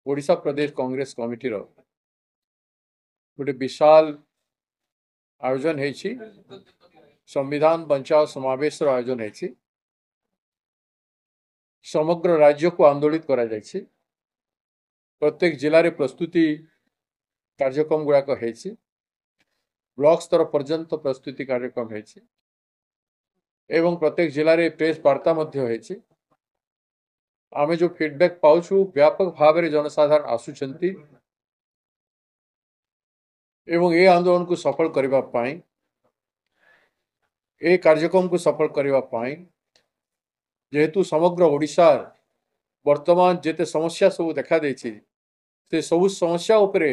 ओडिशा प्रदेश Congress committee गोटे विशाल आयोजन है संविधान बचाओ समावेश आयोजन है समग्र राज्य को आंदोलित करा जायछि प्रत्येक जिले में प्रस्तुति कार्यक्रम गुड़ाक है ब्लॉक स्तर पर्यंत प्रस्तुति कार्यक्रम है एवं प्रत्येक जिले में प्रेस वार्ता आमे जो फीडबैक पाउछु व्यापक भाव में जनसाधारण आसुचंती एवं ये आंदोलन को सफल करबा पाई ए कार्यक्रम को सफल करबा पाई जेहेतु समग्र ओडिशा वर्तमान जेते समस्या सब देखा देछि से सब समस्या उपरे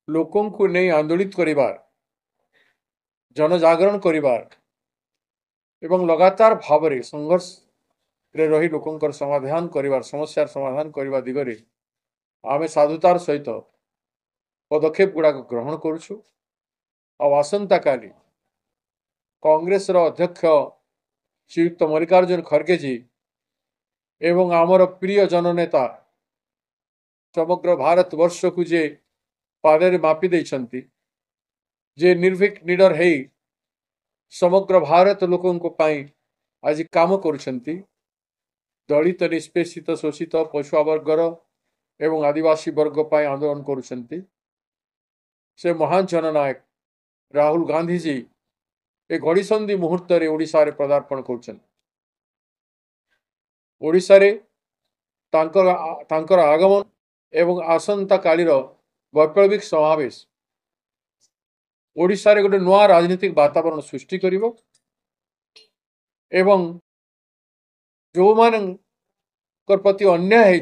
लोकों को नहीं आंदोलित करिबार जनजागरण करिबार एवं लगातार भाव में संघर्ष रे रही लोकंकर समाधान करिबार समस्या समाधान करबा दिगरे आमे साधुतार सहित पदक्षेप गुड़ाक ग्रहण करुछु आसंता काली कांग्रेस अध्यक्ष श्रीयुक्त मल्लिकार्जुन खड़गे जी एवं आमर प्रिय जननेता समग्र भारत वर्ष को जे पादे मापी देछंती जे निर्भीक निडर है समग्र भारत लोकों पाई आज काम करुछंती दलित निष्पेषित शोषित पछुआ वर्गर एवं आदिवासी वर्ग पाई आंदोलन करुछंती से महान जननायक राहुल गांधी जी ए घड़ीसंधि मुहूर्त रे ओडिशा रे पदार्पण करुछंती ओडिशा रे तांकर आगमन एवं आसंता कालीर वैप्लविक समावेश ओडिशा रे गोटे नुआ राजनीतिक वातावरण सृष्टि करिवो एवं जो मानकर प्रति अन्याय है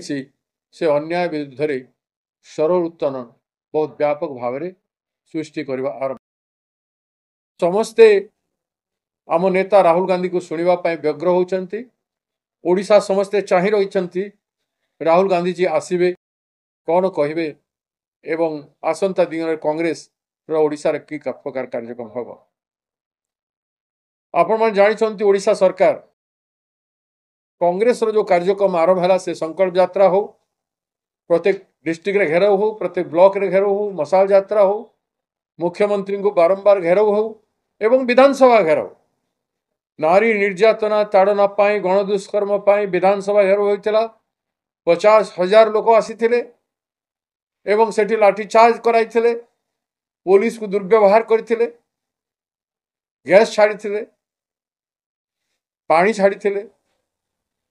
से अन्याय विरुद्ध रे सरल उत्तोलन बहुत व्यापक भाव में सृष्टि करबा आरंभ समस्ते आम नेता राहुल गांधी को सुनिबा पई व्यग्र होचंती ओडिशा समस्ते चाहि रहिचंती राहुल गांधी जी आसीबे कौन कहिबे एवं आसंता दिन में कांग्रेस ओडिशा रे की प्रकार कार्यक्रम हम आपण मन जानिछंती ओडिशा सरकार कांग्रेस जो कार्यक्रम आरंभ है से संकल्प यात्रा हो प्रत्येक डिस्ट्रिक्ट रे घेराव हो प्रत्येक ब्लॉक रे घेराव हो मसाल यात्रा हो मुख्यमंत्री को बारंबार घेराव हो एवं विधानसभा घेराव नारी निर्यातना ताड़ना पाई गणदुष्कर्म पाई विधानसभा घेराव होइतिला 50,000 लोक आसीथिले एवं सेठी लाठीचार्ज कराइथिले पुलिस को दुर्व्यवहार करथिले गैस छाड़ीथिले पानी छाड़ीथिले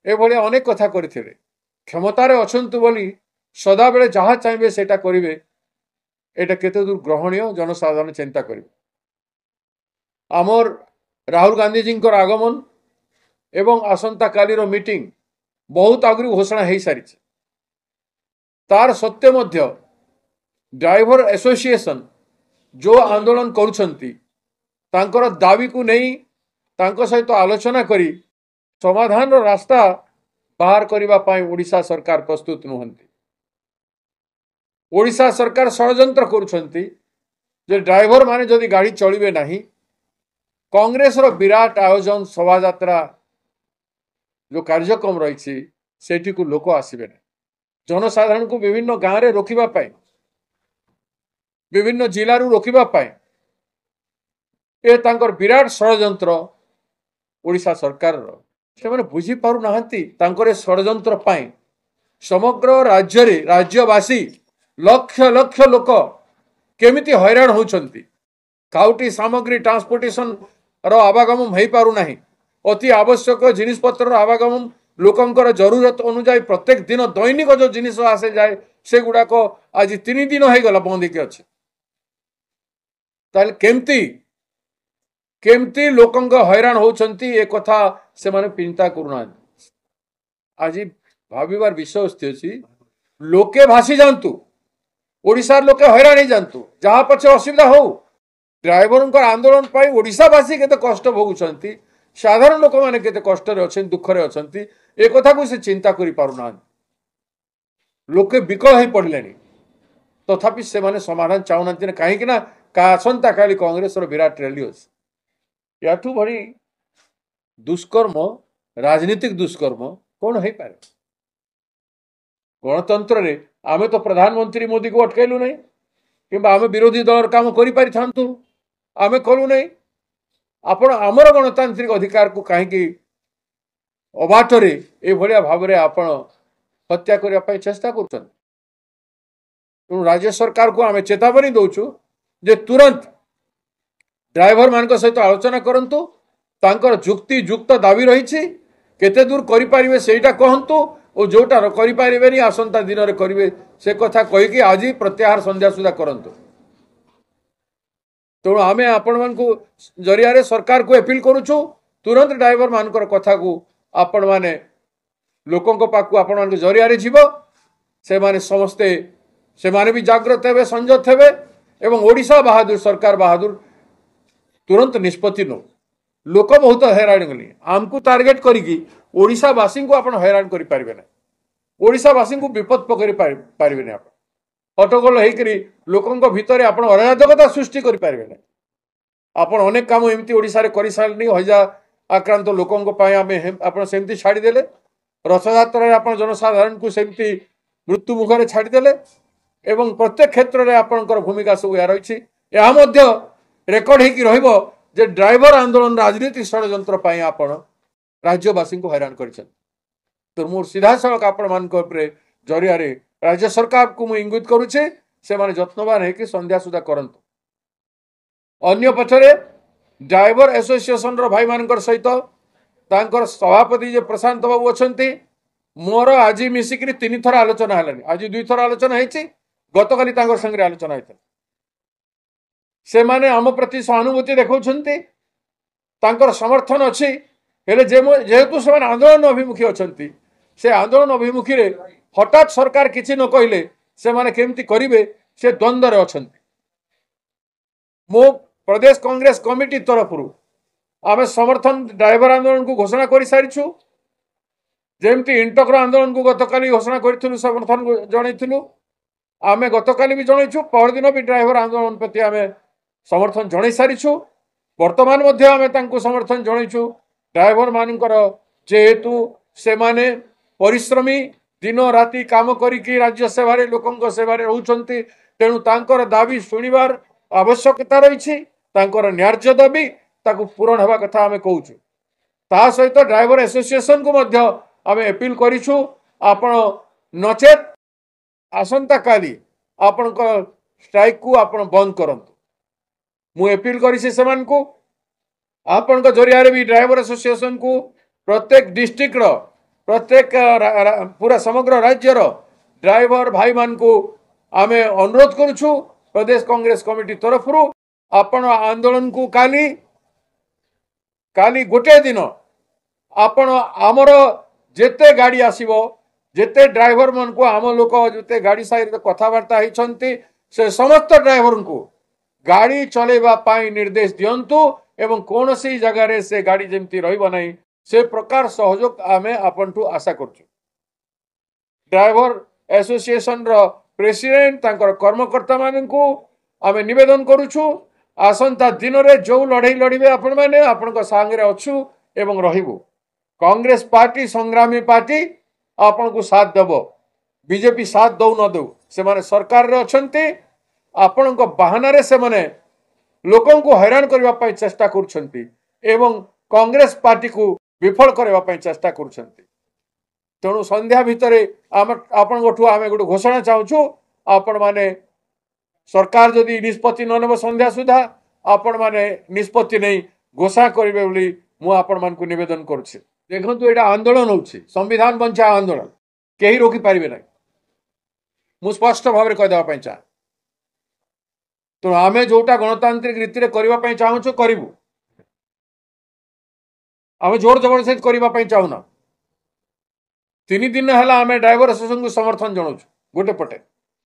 एभली अनेक कथा करथिले क्षमतार अछंतु बोली सदा बेले जहाँ चाहिए सेटा करिवे एटा केते दूर ग्रहणीय जनसाधारण चिंता करिवे आमर राहुल गांधी जी आगमन एवं आसंता काली मीटिंग बहुत आगु घोषणा हो सारी तार सत्य मध्य ड्राइवर एसोसिएशन जो आंदोलन करुछंती तांकर दाबी को नहीं तांको सहित आलोचना करी समाधान रास्ता बाहर करबा पाई ओडिशा सरकार प्रस्तुत नुहंती ओडिशा सरकार षड्यंत्र करुछंती जे ड्राइवर माने जदि गाड़ी चलिबे नहीं कांग्रेस रो विराट आयोजन शोभा यात्रा जो कार्यक्रम रही सेठी को लोक आसीबे नहीं जनसाधारण को विभिन्न गाँव रे रोकिबा पाई विभिन्न जिला रु रोकिबा पाई ए तांकर विराट षड्यंत्र ओडिशा सरकार रो से माने बुझी पारु नाहंती तांकर षड्यंत्र पाई समग्र राज्य रे राज्यवासी लक्ष लक्ष लोक केमिति हैरान होउछंती काउटी सामग्री ट्रांसपोर्टेशन रो आवागमन हो पारु नाही अति आवश्यक जिनिस पत्र रो आवागमन लोकंकर जरूरत अनुसार प्रत्येक दिन दैनिक जो जिनिस आसे जाए से गुडा को आज 3 दिन हो गला बंद के अछि ताल केमती केमती लोकंक हैरान होउछंती ए कथा से माने चिंता करूना आज भाविबार विषय अछि लोके भासी जानतु ओडिशा लोके हैरान ही जानतु जहाँ पछे असुविधा हो ड्राइवर आंदोलन पाई ओडिशावासी केते कष्ट भोगुछंती साधारण लोक माने केते कष्ट रे अछन दुख रे अछंती ए कथा को से चिंता करि पारुना लोके विकल हो पड़लेनी तथापि से माने समाधान चाहुनांती कहीं कि ना का आसंता काली कांग्रेस रो विराट रैली अछि याठू भरी दुष्कर्म राजनीतिक दुष्कर्म कौन हो पारे गणतंत्र रे आमे तो प्रधानमंत्री मोदी को अटकैलु नहीं कि आमे विरोधी दल काम करि पारि थांतु आमे करू नहीं आपण आमर गणतांत्रिक अधिकार को कहीं अबाटरे ए भलिया भावरे आपण हत्या करने चेष्टा कर राज्य सरकार को आमे चेतावनी दौचु जे तुरंत ड्राइवर मान सहित आलोचना करंतु तांकर जुक्ति युक्त दाबी रही केते दूर करि पारिबे सेटा कहंतु और जोटा करि पारिबेनी आसंता दिन रे करिवे से कथा कहिकी आज प्रत्याहार संध्या सुधा करंतु तेणु आमे आपण मान को जरिया सरकार को अपील करूछु तुरंत ड्राइवर मान कथा को आपण माने लोकों को पाकु आपण मान जरिया जीव से माने समस्ते से माने भी जागृत हेबे संजत हेबे एवं ओडिशा बहादुर सरकार बहादुर तुरंत निष्पत्ति नो लोक बहुत हैरान गली आमको टार्गेट करिकी ओडिशावासी को आपण हैरान करि पारिबे ना ओडिशावासी को विपद पकड़ी पारिबे ना हट्टगोल होकरी लोकों भितर आपण अराजकता सृष्टि करि पारिबे ना आपण अनेक काम एमती ओडिशा रे करि सारनी हजा आक्रांत लोकों पय आमे आपण सेमती छाड़ी देले रथयात्रा रे आपण जनसाधारण को सेमती मृत्यु मुखरे छाड़ी देले एवं प्रत्येक क्षेत्र में आपणकर भूमिका सब या रही रेकर्ड होगी रहिबो जे ड्राइवर आंदोलन राजनीतिक षड्यंत्र पाई आपण राज्यवासी को हैरान कर तो मोर सीधा सड़क आपण मान जरिया रे राज्य सरकार को मुझे इंगित करुचे से माने जत्नवान है संध्या सुधा करंतु अन्य पछरे ड्राइवर एसोसिएशन रो भाई मानकर सहित तांकर सभापति जे प्रशांत बाबू अछंती मोर आज मिसिक 3 थर आलोचना हलानी आज 2 थर आलोचना हेची गतकाली तांकर संगे आलोचना होता से माने आम प्रति सहानुभूति देखौछंती तांकर समर्थन अच्छी हेले जेहेतु से आंदोलन अभिमुखी अछंती से आंदोलन अभिमुखी रे हठात सरकार किछि न कहले से माने केमती करिवे से द्वंद्व रे अछंती मो प्रदेश कांग्रेस कमिटी तरफ आमे समर्थन ड्राइवर आंदोलन को घोषणा कर सारिछु जेमती इंटकर आंदोलन को गतकाली घोषणा करिथिलु समर्थन जणैथिलु आमे गतकाली भी जणैछु परदिन भी ड्राइवर आंदोलन प्रति आमे समर्थन जणै सारिछु वर्तमान मध्ये आमे तांको समर्थन जणैछु ड्राइवर मानकर जेहेतु से माने परिश्रमी दिन राति काम करिकी राज्य सेवा रे लोकंक सेवा रे रहउछंती तेणु तांकर दाबी सुनिबार आवश्यकता रही तांकर न्याय्य दाबी ताकू पूरण हेबा कथा आमे कहूछु ता सहित ड्राइवर एसोसिएशन को मध्य आमे अपील करिछु आपण नचेत आसंता काली आपण स्ट्राइक को आपण बंद करंतु मु अपील करिछि सेमान को आपण जरिया रे भी ड्राइवर एसोसिएशन को प्रत्येक डिस्ट्रिक्ट रो प्रत्येक पूरा समग्र राज्य रो ड्राइवर भाई मान को आमे अनुरोध करूछु प्रदेश कांग्रेस कमिटी तरफ आपण आंदोलन को काली काली गोटे दिन आपण आमर जेते गाड़ी आसीबो जेते ड्राइवर मन को आम लोक जेते गाड़ी सहित कथबार्ता होती से समस्त ड्राइवर को गाड़ी चलेबा पाई निर्देश दियंतु एवं कौन सी जगह रे से गाड़ी जेमती रहिबो नहीं से प्रकार सहयोग आमे आपनठू आशा करछु ड्राइवर एसोसिएशन रो प्रेसिडेंट तांकर कर्मकर्ता मान को आमे निवेदन करूछु आसंता दिन रे जो लड़ाई लड़िबे आपण माने आपण संगे अच्छु एवं रहिबु कांग्रेस पार्टी संग्रामी पार्टी आपण को साथ देव बीजेपी साथ दौ न दौ से माने सरकार रे अछंती आपण बहाना रे से माने लोकों को हैरान करबा पई चेष्टा करछंती एवं कांग्रेस पार्टी को विफल करबा पई चेष्टा करछंती तेणु संध्या भितर आपण गोठू आमे गोटे घोषणा चाहूछु आपण माने सरकार जदि निष्पत्ति न नेब संध्या सुधा आपण माने निष्पत्ति नहीं घोषणा करिवे बोली मु आपण मान को निवेदन करछि देखंतु एटा आंदोलन होछि संविधान बंचा आंदोलन केही रोकी पारिबे नै मु स्पष्ट भाव रे कह देबा पई चाह तो आमे जोटा गणतांत्रिक रीति रे करबा पई चाहूछु करिवु आमे जोर जबरदस्ती करबा पई चाहूना 3 दिन हला आमे ड्राइवर एसोसिएशन को समर्थन जणाउछु गोटे पटे